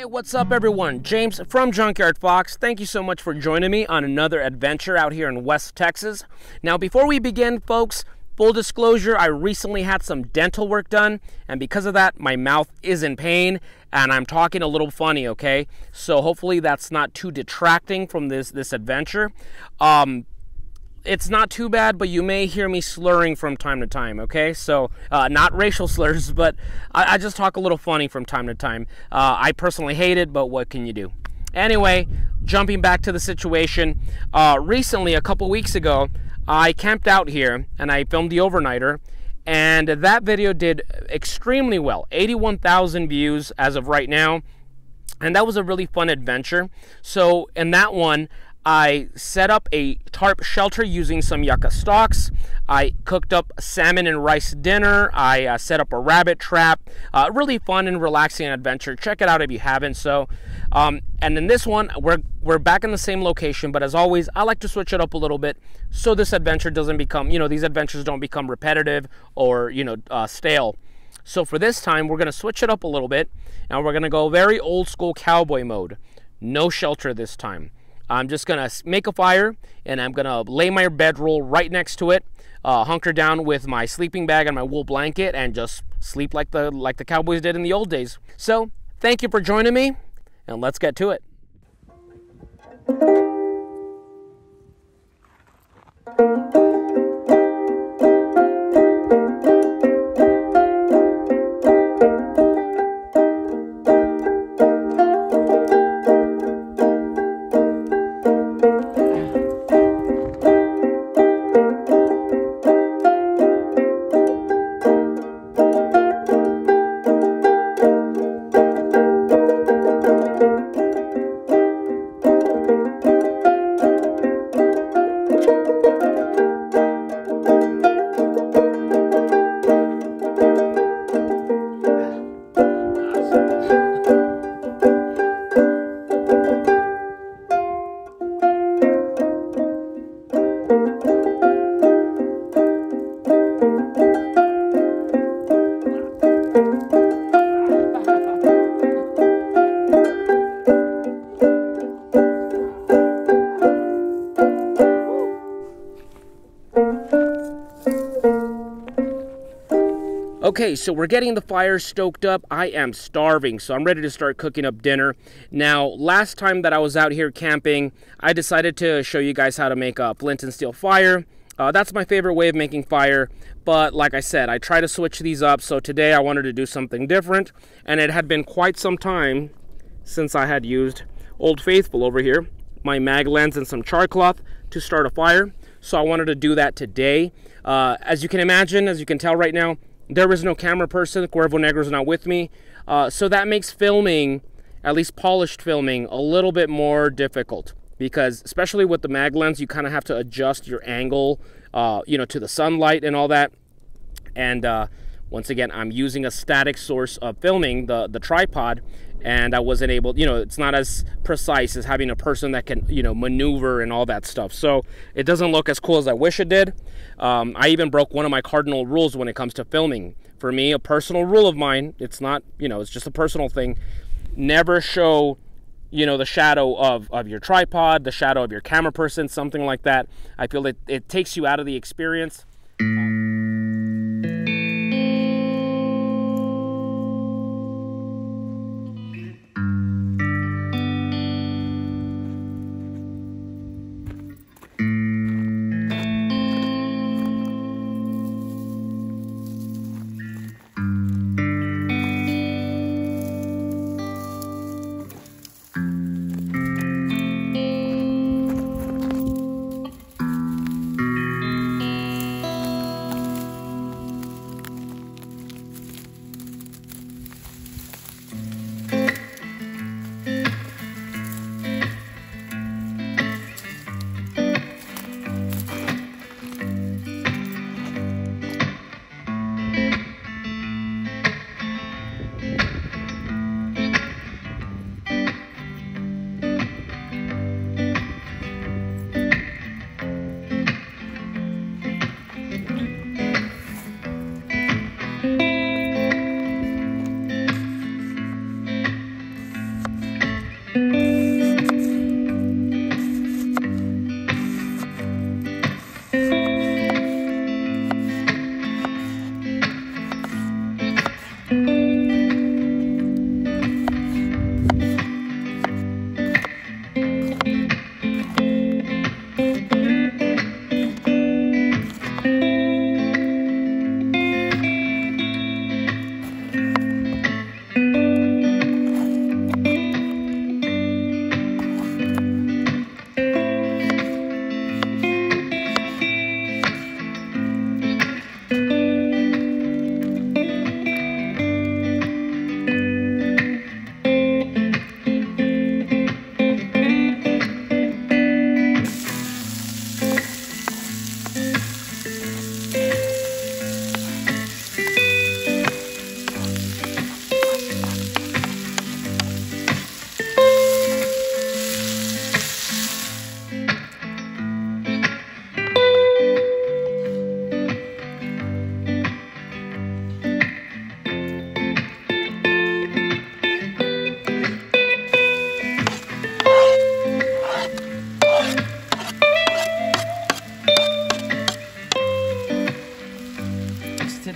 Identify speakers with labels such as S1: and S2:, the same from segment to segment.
S1: What's up everyone? James from Junkyard Fox. Thank you so much for joining me on another adventure out here in West Texas. Now before we begin, folks, full disclosure, I recently had some dental work done, and because of that, my mouth is in pain and I'm talking a little funny, okay? So hopefully that's not too detracting from this adventure. It's not too bad, but you may hear me slurring from time to time, okay? So, not racial slurs, but I just talk a little funny from time to time. I personally hate it, but what can you do? Anyway, jumping back to the situation, recently, a couple weeks ago, I camped out here, and I filmed the overnighter, and that video did extremely well. 81,000 views as of right now, and that was a really fun adventure. So, in that one, I set up a tarp shelter using some yucca stalks. I cooked up salmon and rice dinner. I set up a rabbit trap. Really fun and relaxing adventure. Check it out if you haven't. So, and in this one, we're back in the same location. But as always, I like to switch it up a little bit so this adventure doesn't become, these adventures don't become repetitive or, stale. So for this time, we're going to switch it up a little bit. And we're going to go very old school cowboy mode. No shelter this time. I'm just going to make a fire, and I'm going to lay my bedroll right next to it, hunker down with my sleeping bag and my wool blanket, and just sleep like the cowboys did in the old days. So, thank you for joining me, and let's get to it. Okay, so we're getting the fire stoked up. I am starving, so I'm ready to start cooking up dinner. Now, last time that I was out here camping, I decided to show you guys how to make a flint and steel fire. That's my favorite way of making fire, but like I said, I try to switch these up, so today I wanted to do something different, and it had been quite some time since I had used Old Faithful over here, my mag lens and some char cloth to start a fire, so I wanted to do that today. As you can imagine, as you can tell right now, there is no camera person. Cuervo Negro's not with me. So that makes filming, at least polished filming, a little bit more difficult. Because especially with the mag lens, you kind of have to adjust your angle, to the sunlight and all that. And once again, I'm using a static source of filming, the tripod. And I wasn't able, it's not as precise as having a person that can, maneuver and all that stuff. So it doesn't look as cool as I wish it did. I even broke one of my cardinal rules when it comes to filming. For me, a personal rule of mine, it's not, it's just a personal thing. Never show, the shadow of your tripod, the shadow of your camera person, something like that. I feel that it takes you out of the experience.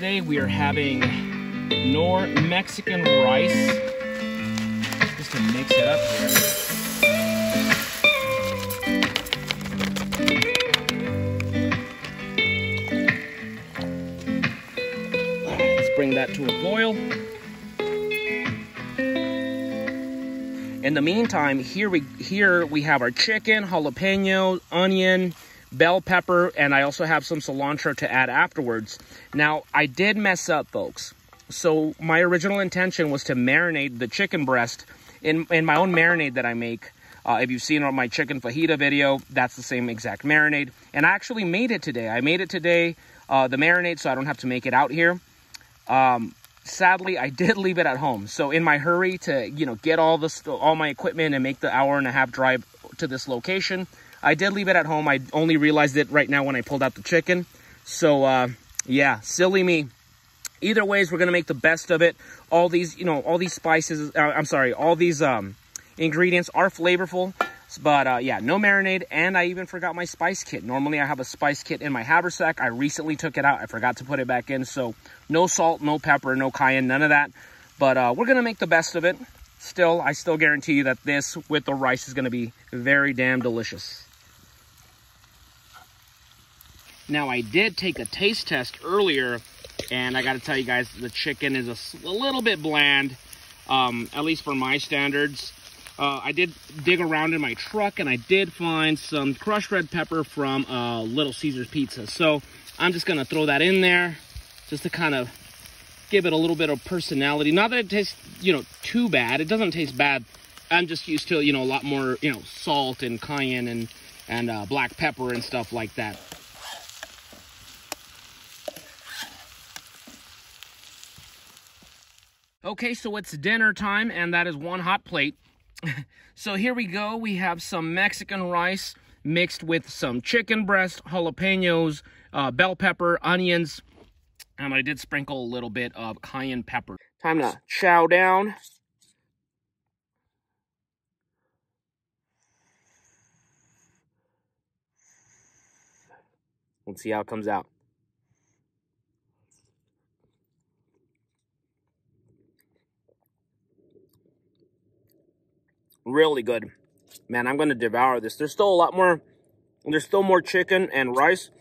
S1: today we are having Mexican rice, just to mix it up here. Let's bring that to a boil. In the meantime, here we have our chicken, jalapeno, onion, bell pepper, and I also have some cilantro to add afterwards. Now, I did mess up, folks. So my original intention was to marinate the chicken breast in my own marinade that I make. If you've seen on my chicken fajita video, that's the same exact marinade. And I actually made it today. I made it today, the marinade, so I don't have to make it out here. Sadly, I did leave it at home. So in my hurry to, get all my equipment and make the 1.5-hour drive to this location, I did leave it at home. I only realized it right now when I pulled out the chicken. So, yeah, silly me. Either ways, we're going to make the best of it. All these, all these spices, all these ingredients are flavorful. But, yeah, no marinade. And I even forgot my spice kit. Normally, I have a spice kit in my haversack. I recently took it out. I forgot to put it back in. So, no salt, no pepper, no cayenne, none of that. But we're going to make the best of it. I still guarantee you that this with the rice is going to be very damn delicious. Now, I did take a taste test earlier, and I got to tell you guys, the chicken is a little bit bland, at least for my standards. I did dig around in my truck, and I did find some crushed red pepper from Little Caesars Pizza. So I'm just going to throw that in there just to kind of give it a little bit of personality. Not that it tastes, too bad. It doesn't taste bad. I'm just used to, a lot more, salt and cayenne and black pepper and stuff like that. Okay, so it's dinner time, and that is one hot plate. So here we go. We have some Mexican rice mixed with some chicken breast, jalapenos, bell pepper, onions, and I did sprinkle a little bit of cayenne pepper. Time to chow down. Let's see how it comes out. Really good. Man, I'm going to devour this. There's still more chicken and rice.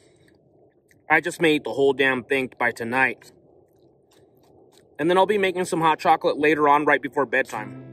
S1: I just made the whole damn thing by tonight. And then I'll be making some hot chocolate later on right before bedtime.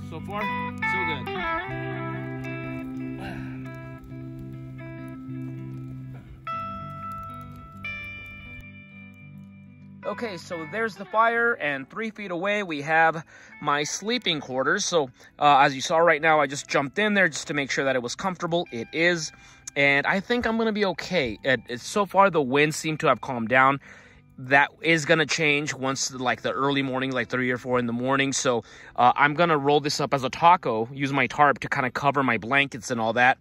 S1: So far, so good. Okay, so there's the fire, and 3 feet away we have my sleeping quarters. So as you saw right now, I just jumped in there just to make sure that it was comfortable. It is, and I think I'm gonna be okay. So far, the winds seem to have calmed down. that is going to change once like the early morning, like 3 or 4 in the morning. So I'm going to roll this up as a taco, use my tarp to kind of cover my blankets and all that.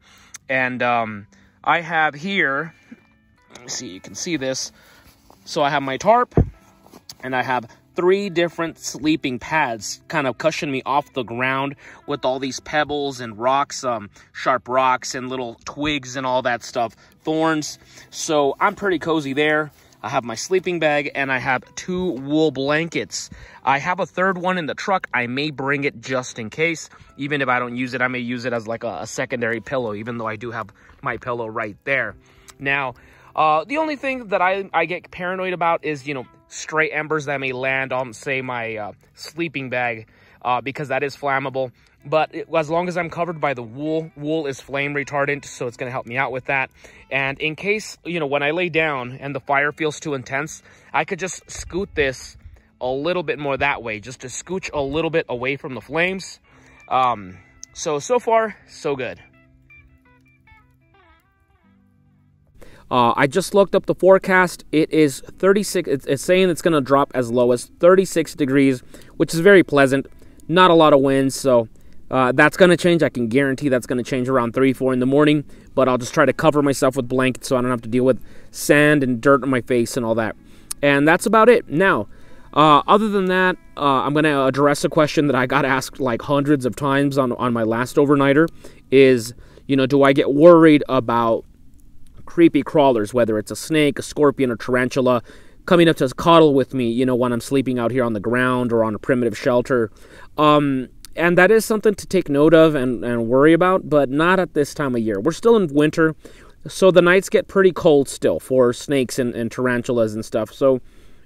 S1: And I have here, let me see, you can see this. So I have my tarp, and I have 3 different sleeping pads kind of cushion me off the ground with all these pebbles and rocks, sharp rocks and little twigs and all that stuff, thorns. So I'm pretty cozy there. I have my sleeping bag, and I have 2 wool blankets. I have a 3rd one in the truck. I may bring it just in case. Even if I don't use it, I may use it as like a secondary pillow, even though I do have my pillow right there. Now, the only thing that I get paranoid about is, you know, stray embers that may land on, say, my sleeping bag, because that is flammable. But as long as I'm covered by the wool is flame retardant, so it's going to help me out with that. And in case, you know, when I lay down and the fire feels too intense, I could just scoot this a little bit more that way, just to scooch a little bit away from the flames. So far, so good. I just looked up the forecast. It is 36. It's saying it's going to drop as low as 36 degrees, which is very pleasant. Not a lot of wind, so that's going to change. I can guarantee that's going to change around 3, 4 in the morning, but I'll just try to cover myself with blankets so I don't have to deal with sand and dirt on my face and all that. And that's about it. Now, other than that, I'm going to address a question that I got asked like hundreds of times on my last overnighter is, you know, do I get worried about creepy crawlers, whether it's a snake, a scorpion, or tarantula, coming up to cuddle with me, you know, when I'm sleeping out here on the ground or on a primitive shelter. And that is something to take note of and worry about, but not at this time of year. We're still in winter, so the nights get pretty cold still for snakes and tarantulas and stuff. So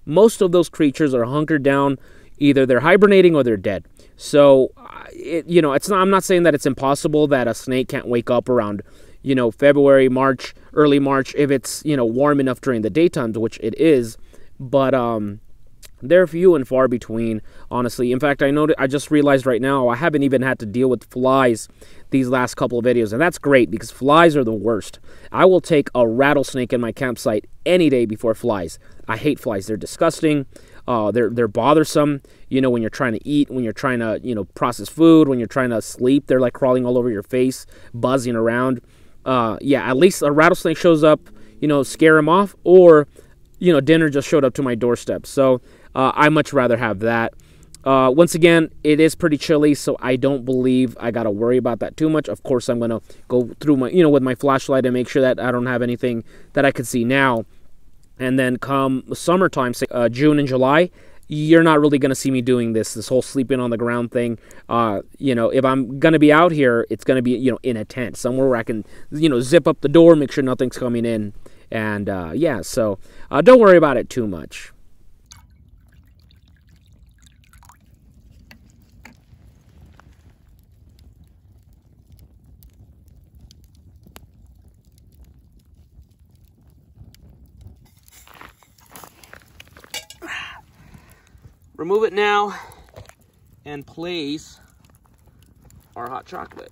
S1: most of those creatures are hunkered down. Either they're hibernating or they're dead. So, you know, I'm not saying that it's impossible that a snake can't wake up around, you know, February, March, early March, if it's, you know, warm enough during the daytime, which it is. But they're few and far between, honestly. In fact, I just realized right now I haven't even had to deal with flies these last couple of videos, and that's great because flies are the worst. I will take a rattlesnake in my campsite any day before flies. I hate flies. They're disgusting. They're bothersome. You know, when you're trying to eat, when you're trying to, you know, process food, when you're trying to sleep, they're like crawling all over your face, buzzing around. Yeah, at least a rattlesnake shows up, you know, scare him off, or, you know, dinner just showed up to my doorstep. So I much rather have that. Once again, it is pretty chilly, so I don't believe I got to worry about that too much. Of course, I'm going to go through my, you know, with my flashlight and make sure that I don't have anything that I could see now. And then come summertime, say, June and July, you're not really going to see me doing this whole sleeping on the ground thing. You know, if I'm going to be out here, it's going to be, you know, in a tent, somewhere where I can, you know, zip up the door, make sure nothing's coming in. And, yeah, so don't worry about it too much. Remove it now and place our hot chocolate.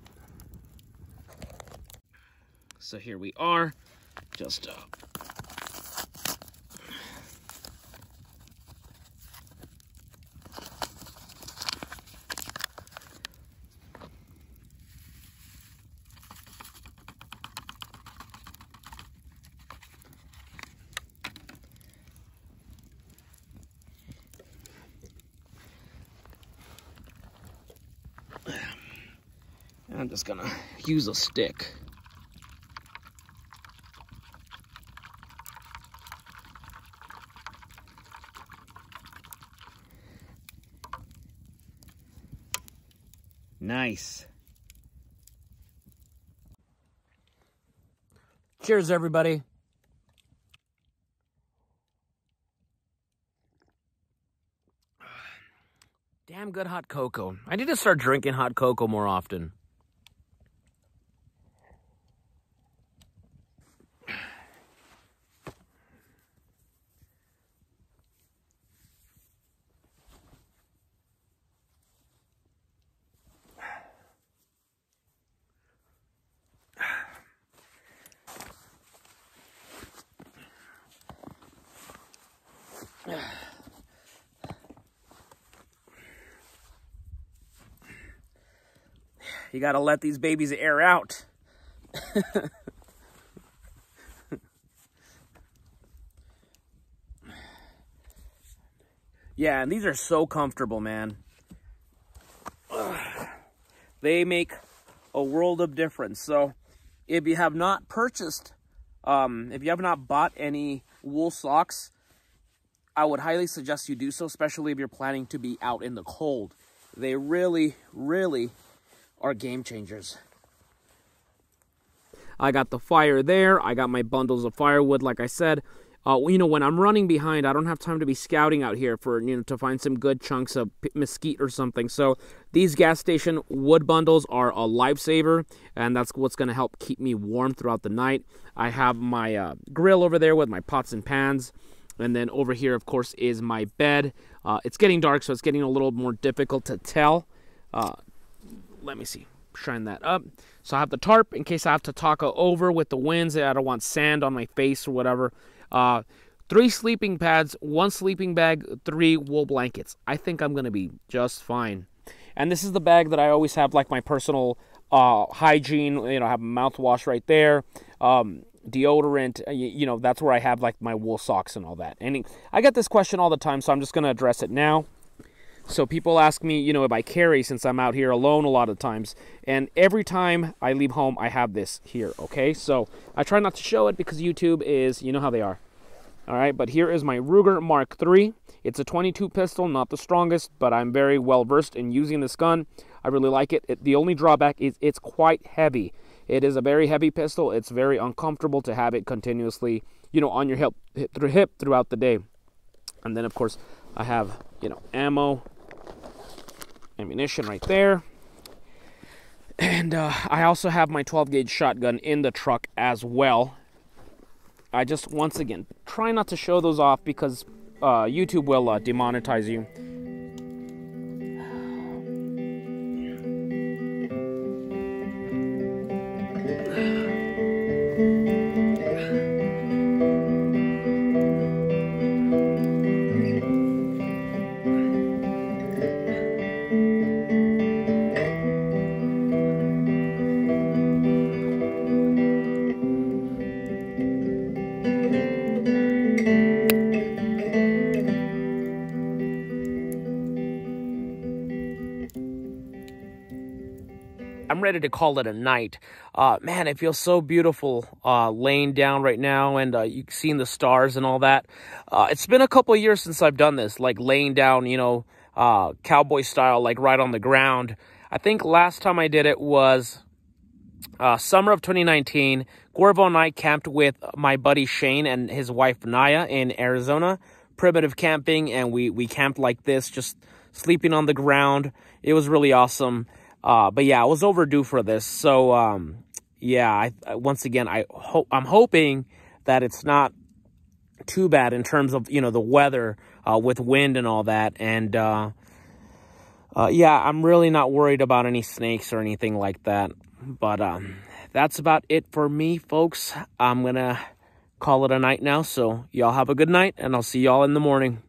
S1: So here we are, just I'm just gonna use a stick. Nice. Cheers, everybody. Damn good hot cocoa. I need to start drinking hot cocoa more often. You gotta let these babies air out. Yeah, and these are so comfortable, man. They make a world of difference. So if you have not purchased, if you have not bought any wool socks, I would highly suggest you do so, especially if you're planning to be out in the cold. They really, really are game changers. I got the fire there. I got my bundles of firewood, like I said. You know, when I'm running behind, I don't have time to be scouting out here for, you know, to find some good chunks of mesquite or something. So these gas station wood bundles are a lifesaver, and that's what's going to help keep me warm throughout the night. I have my grill over there with my pots and pans, and then over here, of course, is my bed. It's getting dark, so it's getting a little more difficult to tell. Let me see. Shine that up. So I have the tarp in case I have to taco over with the winds. I don't want sand on my face or whatever. 3 sleeping pads, 1 sleeping bag, 3 wool blankets. I think I'm going to be just fine. And this is the bag that I always have, like my personal hygiene. You know, I have mouthwash right there. Deodorant, you know, that's where I have like my wool socks and all that. And I get this question all the time, so I'm just going to address it now. So people ask me, you know, if I carry, since I'm out here alone a lot of times. And every time I leave home, I have this here, okay? So I try not to show it because YouTube is, you know how they are. All right, but here is my Ruger Mark III. It's a 22 pistol, not the strongest, but I'm very well versed in using this gun. I really like it. The only drawback is it's quite heavy. It is a very heavy pistol. It's very uncomfortable to have it continuously, you know, on your hip throughout the day. And then, of course, I have, you know, ammunition right there. And I also have my 12-gauge shotgun in the truck as well. I just, once again, try not to show those off because YouTube will demonetize you. I'm ready to call it a night. Man, it feels so beautiful laying down right now, and you've seen the stars and all that. It's been a couple of years since I've done this, like laying down, you know, cowboy style, like right on the ground. I think last time I did it was summer of 2019. Gorvo and I camped with my buddy Shane and his wife Naya in Arizona. Primitive camping, and we camped like this, just sleeping on the ground. It was really awesome. But yeah, I was overdue for this. So, yeah, once again, I'm hoping that it's not too bad in terms of, you know, the weather, with wind and all that. And, yeah, I'm really not worried about any snakes or anything like that. But, that's about it for me, folks. I'm gonna call it a night now. So y'all have a good night, and I'll see y'all in the morning.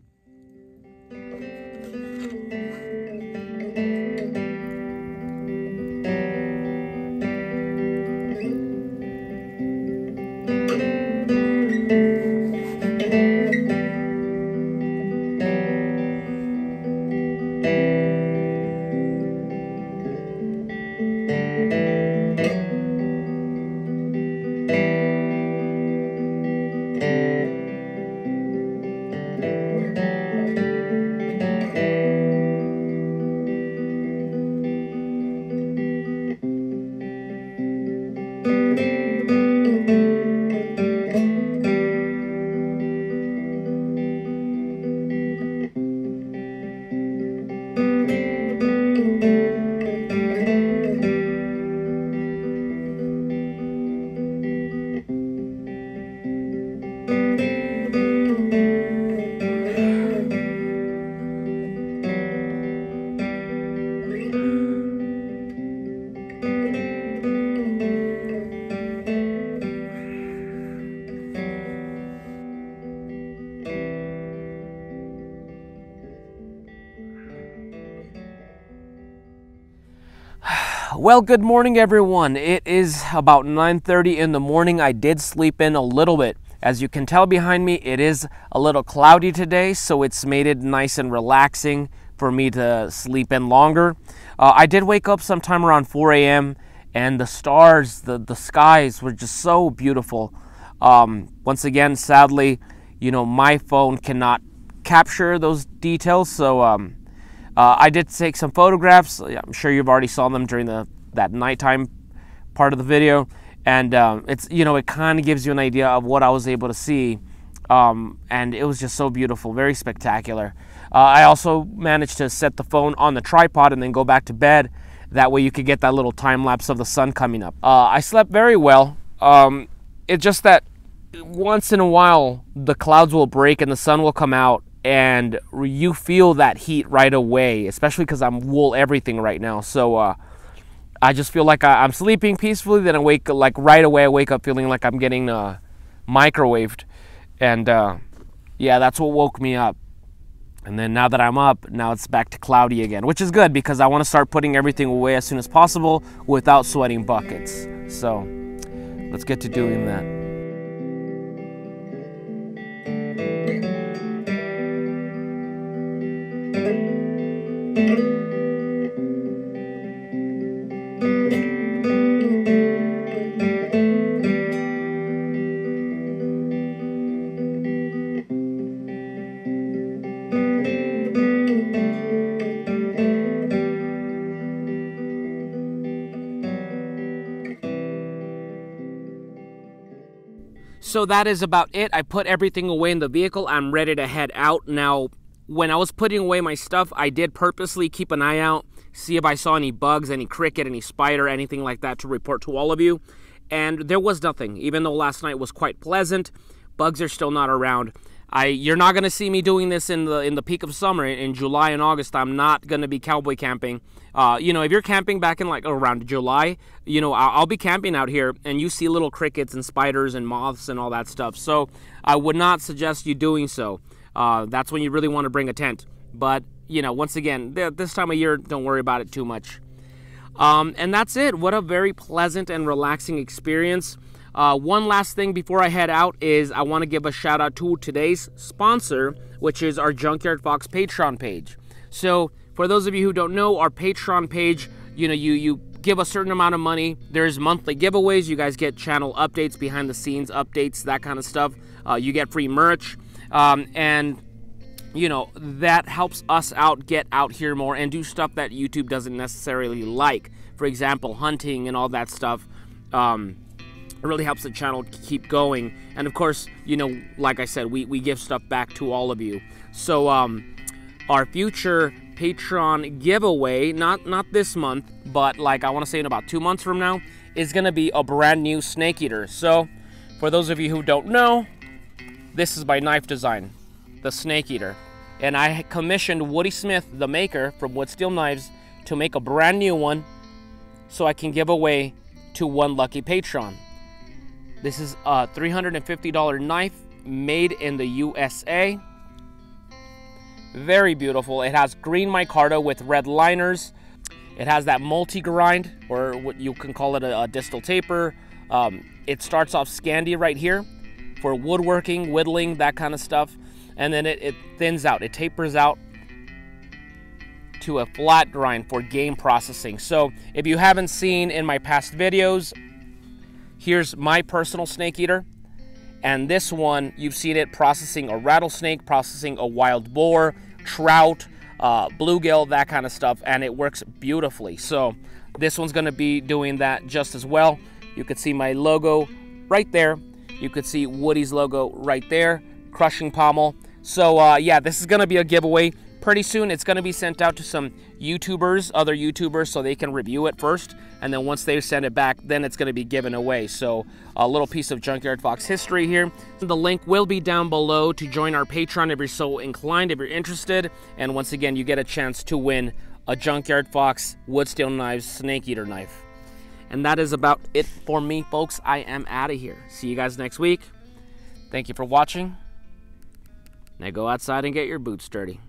S1: Well, good morning, everyone. It is about 9:30 in the morning. I did sleep in a little bit. As you can tell behind me, it is a little cloudy today, so it's made it nice and relaxing for me to sleep in longer. I did wake up sometime around 4 a.m. and the stars, the skies were just so beautiful. Once again, sadly, my phone cannot capture those details, so I did take some photographs. I'm sure you've already saw them during that nighttime part of the video, and it kind of gives you an idea of what I was able to see, and it was just so beautiful, very spectacular. I also managed to set the phone on the tripod and then go back to bed. That way you could get that little time lapse of the sun coming up. I slept very well. It's just that once in a while the clouds will break and the sun will come out, and you feel that heat right away, especially because I'm wool everything right now. So I just feel like I'm sleeping peacefully, then right away I wake up feeling like I'm getting microwaved, and yeah, that's what woke me up. And then now that I'm up, now it's back to cloudy again, which is good because I want to start putting everything away as soon as possible without sweating buckets. So let's get to doing that. So that is about it. I put everything away in the vehicle. I'm ready to head out. Now, when I was putting away my stuff, I did purposely keep an eye out, see if I saw any bugs, any cricket, any spider, anything like that to report to all of you. And there was nothing. Even though last night was quite pleasant, bugs are still not around. You're not going to see me doing this in the peak of summer. In July and August, I'm not going to be cowboy camping. If you're camping back in around July, I'll be camping out here, and you see little crickets and spiders and moths and all that stuff. So I would not suggest you doing so. That's when you really want to bring a tent. But, once again, this time of year, don't worry about it too much. And that's it. What a very pleasant and relaxing experience. One last thing before I head out is I want to give a shout out to today's sponsor, which is our Junkyard Fox Patreon page. So for those of you who don't know, our Patreon page, you give a certain amount of money. There's monthly giveaways. You guys get channel updates, behind the scenes updates, that kind of stuff. You get free merch, and that helps us out, get out here more and do stuff that YouTube doesn't necessarily like. For example, hunting and all that stuff. It really helps the channel keep going. And of course, like I said, we give stuff back to all of you. So our future Patreon giveaway, not this month, but I want to say in about 2 months from now, is going to be a brand new snake eater. So for those of you who don't know, this is my knife design, the snake eater. And I commissioned Woody Smith, the maker from Wood Steel Knives, to make a brand new one so I can give away to one lucky patron. This is a $350 knife made in the USA. Very beautiful. It has green micarta with red liners. It has that multi-grind, or what you can call it a distal taper. It starts off Scandi right here for woodworking, whittling, that kind of stuff. And then it thins out. It tapers out to a flat grind for game processing. So if you haven't seen in my past videos, here's my personal snake eater, and this one, you've seen it processing a rattlesnake, processing a wild boar, trout, bluegill, that kind of stuff, and it works beautifully. So this one's going to be doing that just as well. You could see my logo right there. You could see Woody's logo right there, crushing pommel. So yeah, this is going to be a giveaway. Pretty soon, it's going to be sent out to some YouTubers, other YouTubers, so they can review it first. And then once they send it back, then it's going to be given away. So a little piece of Junkyard Fox history here. The link will be down below to join our Patreon if you're so inclined, if you're interested. And once again, you get a chance to win a Junkyard Fox Wood Steel Knives Snake Eater knife. And that is about it for me, folks. I am out of here. See you guys next week. Thank you for watching. Now go outside and get your boots dirty.